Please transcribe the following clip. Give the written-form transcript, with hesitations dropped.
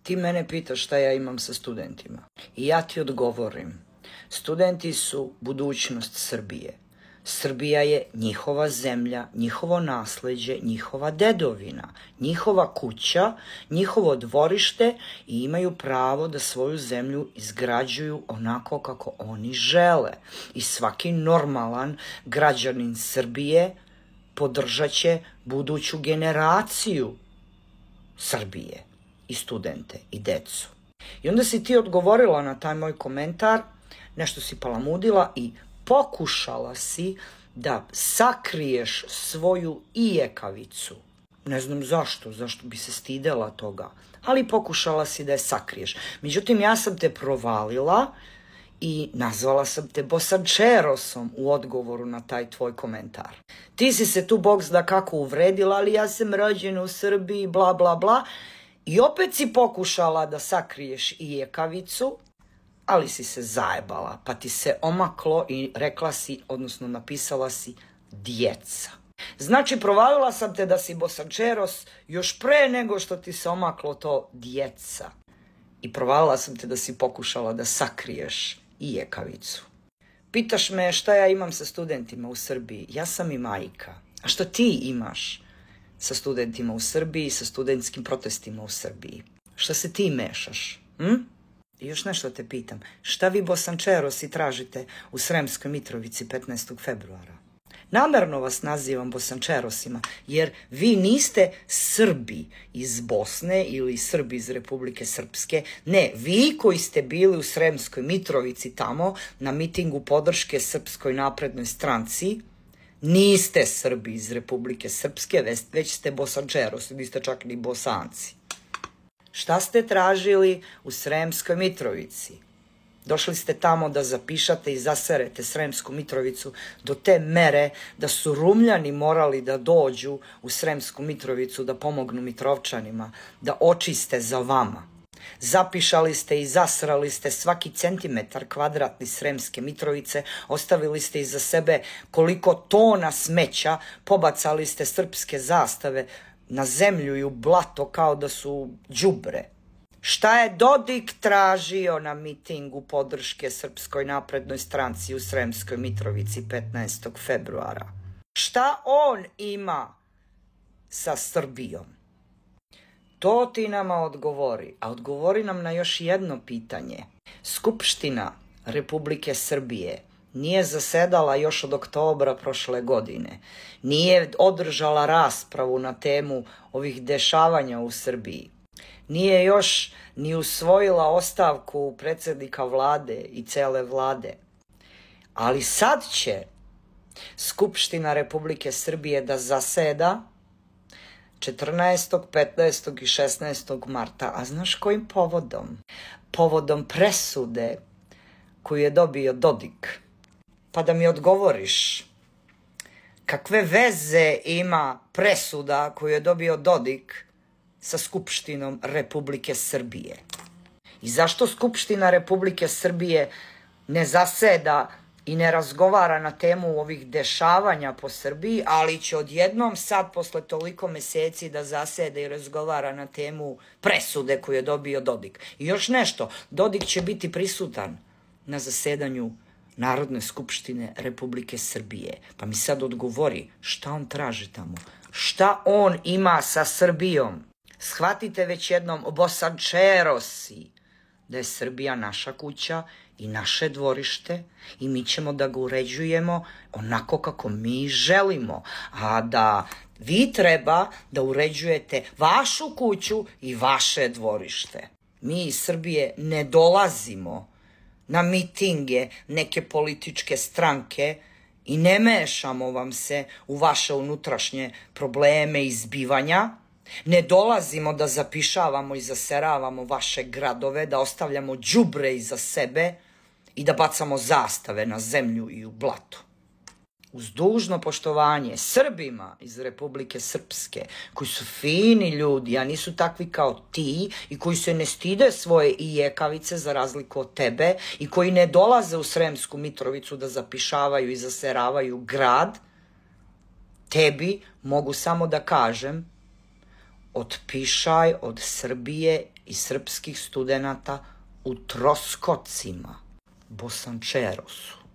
Ti mene pitaš šta ja imam sa studentima. I ja ti odgovorim. Studenti su budućnost Srbije. Srbija je njihova zemlja, njihovo nasleđe, njihova dedovina, njihova kuća, njihovo dvorište i imaju pravo da svoju zemlju izgrađuju onako kako oni žele. I svaki normalan građanin Srbije podržat će buduću generaciju Srbije i studente i decu. I onda si ti odgovorila na taj moj komentar, nešto si palamudila i pokušala si da sakriješ svoju ijekavicu. Ne znam zašto bi se stidela toga, ali pokušala si da je sakriješ. Međutim, ja sam te provalila i nazvala sam te bosančerosom u odgovoru na taj tvoj komentar. Ti si se tu bog zna kako uvredila, ali ja sam rođena u Srbiji, bla bla bla. I opet si pokušala da sakriješ ijekavicu, ali si se zajebala, pa ti se omaklo i rekla si, odnosno napisala si djeca. Znači, provalila sam te da si bosančeros još pre nego što ti se omaklo to djeca. I provalila sam te da si pokušala da sakriješ ijekavicu. Pitaš me šta ja imam sa studentima u Srbiji. Ja sam i majka. A što ti imaš sa studentima u Srbiji i sa studentskim protestima u Srbiji? Šta se ti mešaš? I još nešto te pitam. Šta vi bosančerosi tražite u Sremskoj Mitrovici 15. februara? Namerno vas nazivam bosančerosima, jer vi niste Srbi iz Bosne ili Srbi iz Republike Srpske. Ne, vi koji ste bili u Sremskoj Mitrovici tamo na mitingu podrške Srpskoj naprednoj stranci, niste Srbi iz Republike Srpske, već ste bosančerosi, niste čak ni Bosanci. Šta ste tražili u Sremskoj Mitrovici? Došli ste tamo da zapišate i zaserete Sremsku Mitrovicu do te mere da su Rumljani morali da dođu u Sremsku Mitrovicu da pomognu Mitrovčanima, da očiste za vama. Zapišali ste i zasrali ste svaki centimetar kvadratni Sremske Mitrovice, ostavili ste iza sebe koliko tona smeća, pobacali ste srpske zastave na zemlju i u blato kao da su đubre. Šta je Dodik tražio na mitingu podrške Srpskoj naprednoj stranci u Sremskoj Mitrovici 15. februara? Šta on ima sa Srbijom? To ti nama odgovori, a odgovori nam na još jedno pitanje. Skupština Republike Srbije nije zasedala još od oktobra prošle godine. Nije održala raspravu na temu ovih dešavanja u Srbiji. Nije još ni usvojila ostavku predsjednika vlade i cele vlade. Ali sad će Skupština Republike Srbije da zaseda 14., 15. i 16. marta. A znaš kojim povodom? Povodom presude koju je dobio Dodik. Pa da mi odgovoriš, kakve veze ima presuda koju je dobio Dodik sa Skupštinom Republike Srbije? I zašto Skupština Republike Srbije ne zaseda i ne razgovara na temu ovih dešavanja po Srbiji, ali će odjednom sad posle toliko meseci da zasede i razgovara na temu presude koju je dobio Dodik? I još nešto, Dodik će biti prisutan na zasedanju Narodne skupštine Republike Srbije. Pa mi sad odgovori šta on traži tamo. Šta on ima sa Srbijom? Shvatite već jednom, bosančerosi, da je Srbija naša kuća i naše dvorište i mi ćemo da ga uređujemo onako kako mi želimo. A da vi treba da uređujete vašu kuću i vaše dvorište. Mi iz Srbije ne dolazimo na mitinge neke političke stranke i ne mešamo vam se u vaše unutrašnje probleme i zbivanja. Ne dolazimo da zapišavamo i zaseravamo vaše gradove, da ostavljamo đubre iza sebe i da bacamo zastave na zemlju i u blato. Uz dužno poštovanje Srbima iz Republike Srpske, koji su fini ljudi, a nisu takvi kao ti i koji se ne stide svoje ijekavice za razliku od tebe i koji ne dolaze u Sremsku Mitrovicu da zapišavaju i zaseravaju grad, tebi mogu samo da kažem, otpišaj od Srbije i srpskih studenata u Troskocima, Bosančerosu,